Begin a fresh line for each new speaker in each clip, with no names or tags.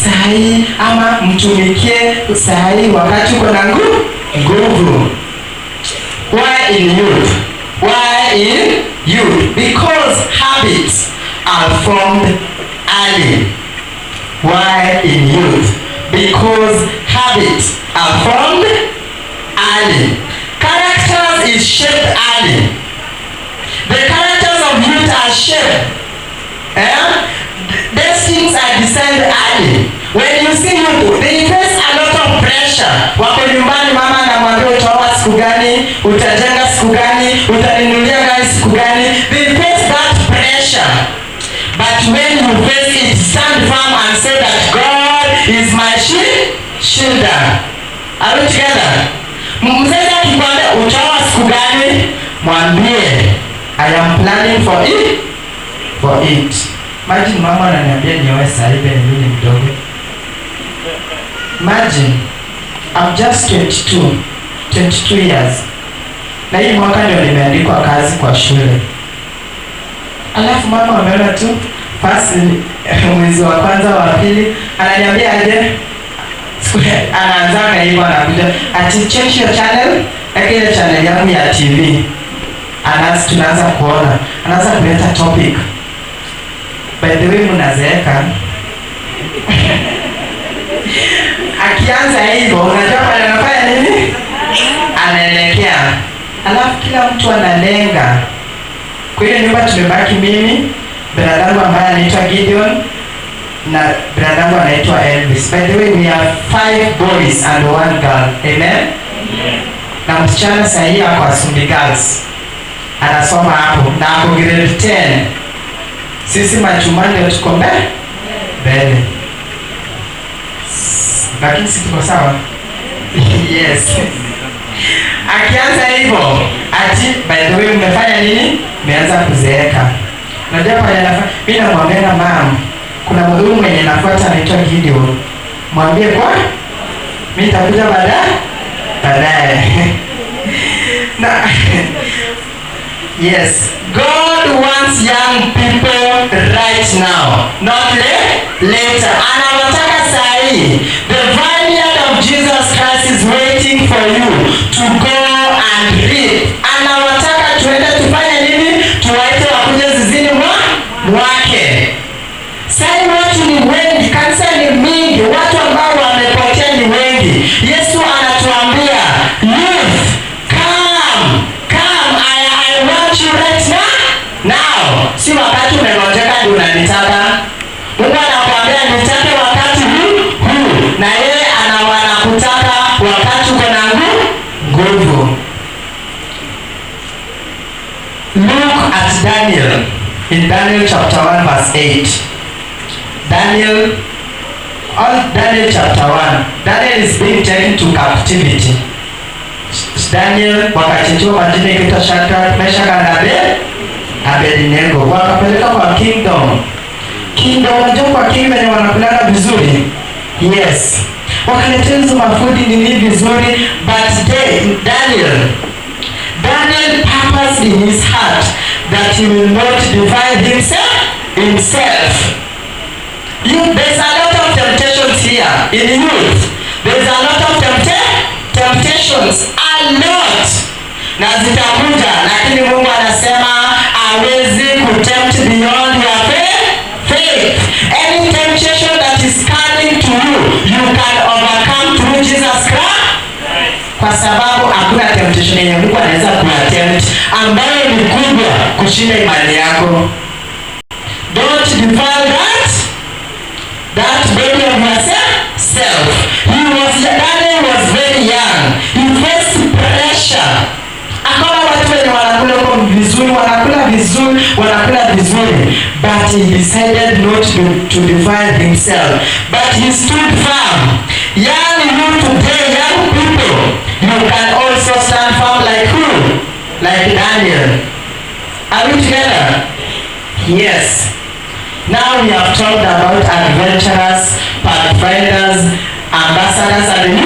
sahi ama mtumikie sahi wakati uko na nguvu. Why in youth? Why in youth? Because habits are formed early. Why in youth? Because habits are formed early. Characters is shaped early. The characters of youth are shaped. These things are designed early. When you see youth, they face a lot of pressure. Wako nyumbani, mama anamwambia utaoa siku gani, utajenga siku gani, utaninunulia gari siku gani. They face that pressure. But when you face it, stand firm and say that God is my shielder. Are we together? Mzee akikwambia utaoa siku gani, mwambie I am planning for it. Imagine mama ananiambia nioe sasa hivi mimi ni mdogo. Imagine I'm just 22 years. Na hii mwaka ndio nimeandikwa kazi kwa shule. Alafu mama ameona tu first mwezi wa kwanza wa pili ananiambia aje anaanza hivyo anakuja ati change your channel, ile channel yangu ya TV. Tunaanza kuona, anaanza kuleta topic. By the way mnazeeka. Akianza hivyo unajua pale anafanya nini? Anaelekea. Alafu kila mtu analenga. Kwa hiyo nyumba tumebaki mimi, bradangu ambaye anaitwa Gideon na bradangu anaitwa Elvis. By the way we are 5 boys and 1 girl. Amen? Na msichana sahihi ako Asumbi Girls. Anasoma hapo na ako grade 10. Sisi machumani ndio tuko mbele. Lakini sisi tuko sawa. Yes. Akianza hivyo, ati by the way mmefanya nini? Mmeanza kuzeeka. Unajua pale anafanya, mimi namwambia mama, kuna mdogo mwenye nafuata anaitwa Gideon. Mwambie kwa mimi nitakuja baadaye. Na yes, God wants young people right now, not later. Anawataka sahi. The vineyard of Jesus Christ is waiting for you to go and reap. Anawataka tuende tufanye nini? Tuwaite wakuje zizini mwake. Sahi watu ni wengi, kanisa ni mingi, watu ambao wamepotea ni wengi. Yesu anatuambia, youth, come, I want you right now. Si wakati umenojeka ndio unanitaka. Mungu anakuambia nitake wakati huu. Na yeye anakutaka wakati uko na nguvu. Look at Daniel in Daniel chapter 1 verse 8. Daniel chapter 1. Daniel is being taken to captivity. Daniel wakachinjwa majina ikaitwa Shadrach, Meshach na Abednego. Wakapeleka kwa kingdom. Unajua kwa kingdom wenye wanakulana vizuri. Yes. Wakaletenzo mafudi nini vizuri. But Daniel purposed in his heart that he will not divide himself. There's a lot of temptations here in youth. There's a lot of temptations. A lot. Na zitakuja, lakini Mungu anasema hawezi kutempt beyond your faith. Any temptation that is coming to you can overcome through Jesus Christ. Kwa sababu hakuna temptation yenye Mungu anaweza kuattempt ambayo ni kubwa kushinda imani yako. Don't defile that baby of yourself. Daniel was very young. He faced pressure. Akawa watu wenye wanakula vizuri, but he decided not to defile himself. But he stood firm. Young people, you can also stand firm like who? Like Daniel. Are we together? Yes. Now we have talked about adventurers, pathfinders, ambassadors, and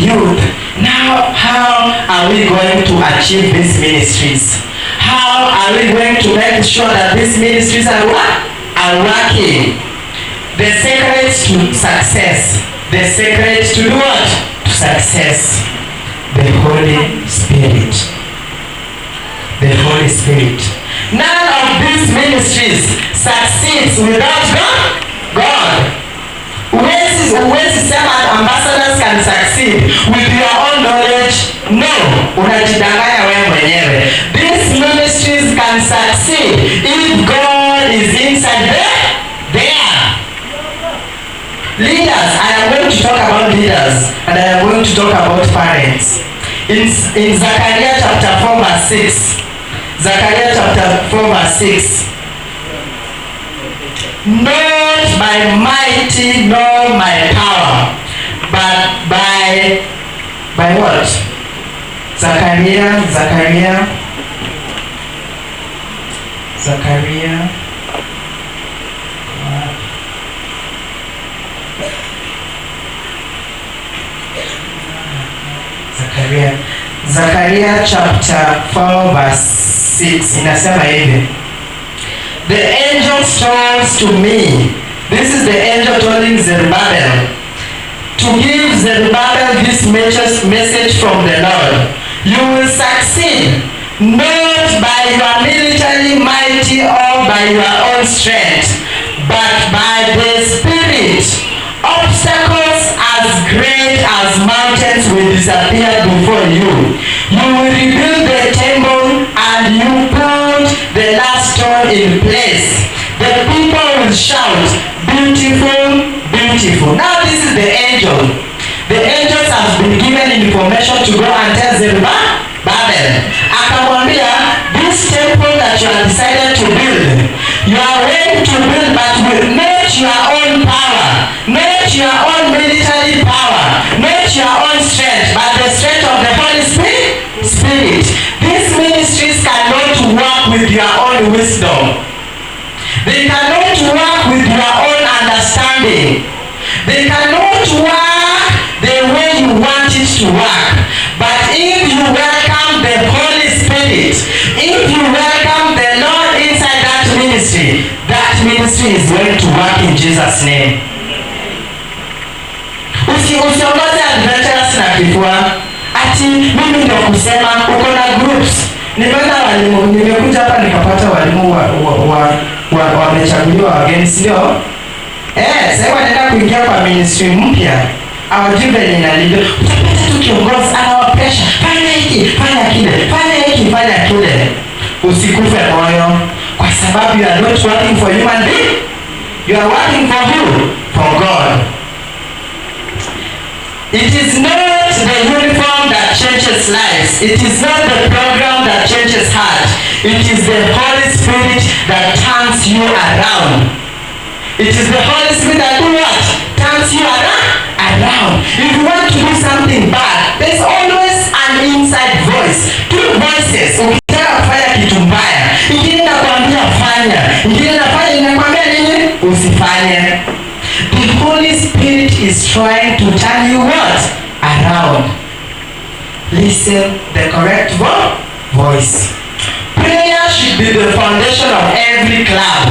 youth. Now, how are we going to achieve these ministries? How are we going to make sure that these ministries are working? The secret to success. The secret to do what? To success. The Holy Spirit. The Holy Spirit. None of these ministries succeeds without God. Huwezi sema ambassadors can succeed with your own knowledge. No, unajidanganya wewe mwenyewe. These ministries can succeed if God is inside there. Leaders, I am going to talk about leaders, and I am going to talk about parents. In Zechariah chapter 4 verse 6. Zechariah chapter 4 verse 6. Not by mighty nor my power, but by what? Zechariah. Zechariah chapter 4 verse 6 inasema hivi. The angel calls to me. This is the angel telling Zerubbabel to give Zerubbabel this message from the Lord. You will succeed not by your military mighty or by your own strength, but by the Spirit. Obstacles as great as mountains will disappear before you. You will rebuild the temple and you put the last stone in place. The people will shout, beautiful, beautiful. Now this is the angel. The angels have been given information to go and tell Zerubbabel. Akamwambia, this temple that you have decided to build, you are ready to build, but with not your own power, not your own military power, not your own strength, but the strength of the Holy Spirit. These ministries cannot work with your own wisdom. They cannot work with your own understanding. They cannot work the way you want it to work. But if you welcome the Holy Spirit, if you welcome the Lord inside that ministry is going to work in Jesus' name. Usiongoze adventurous na kifua. Ati mimi ndio kusema uko na groups. Nimeona walimu, nimekuja hapa nikapata walimu wamechaguliwa wageni, sio? Sasa wanaenda kuingia kwa ministry mpya. Hawajui vile inalivyo. Utapata tu kiongozi anawapresha, fanya hiki, fanya kile, fanya hiki, fanya kile. Usikufe moyo kwa sababu you are not working for human being. You are working for who? For God. It is not the uniform that changes lives. It is not the program that changes heart. It is the Holy Spirit that turns you around. It is the Holy Spirit that do what? Turns you around. If you want to do something bad, there's always an inside voice. Two voices. Ukitaka kufanya kitu mbaya, ingine inakwambia fanya, ingine inakwambia nini? Usifanye. The Holy Spirit is trying to turn you what? Around. Listen the correct voice. Prayer should be the foundation of every club.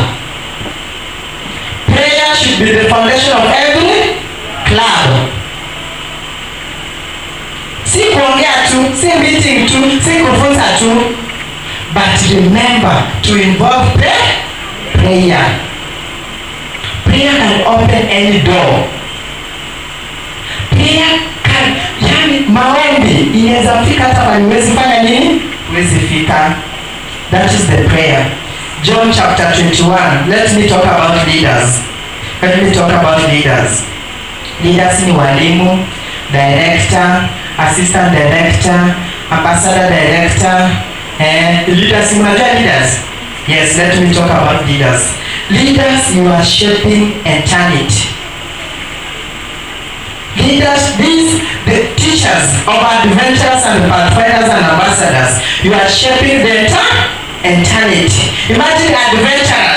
Prayer should be the foundation of every club. Si kuongea tu, si meeting tu, si kufunza tu. But remember to involve prayer. Prayer can open any door. Prayer can, maombi inaweza fika hata pale huwezi fanya nini? Huwezi fika. That is the prayer. John chapter 21. Let me talk about leaders. Leaders ni walimu, director, assistant director, ambassador director, leaders. Unajua leaders? Yes, let me talk about leaders. Leaders, you are shaping eternity. Leaders, the teachers of adventures and pathfinders and ambassadors, you are shaping the eternity. Imagine adventurers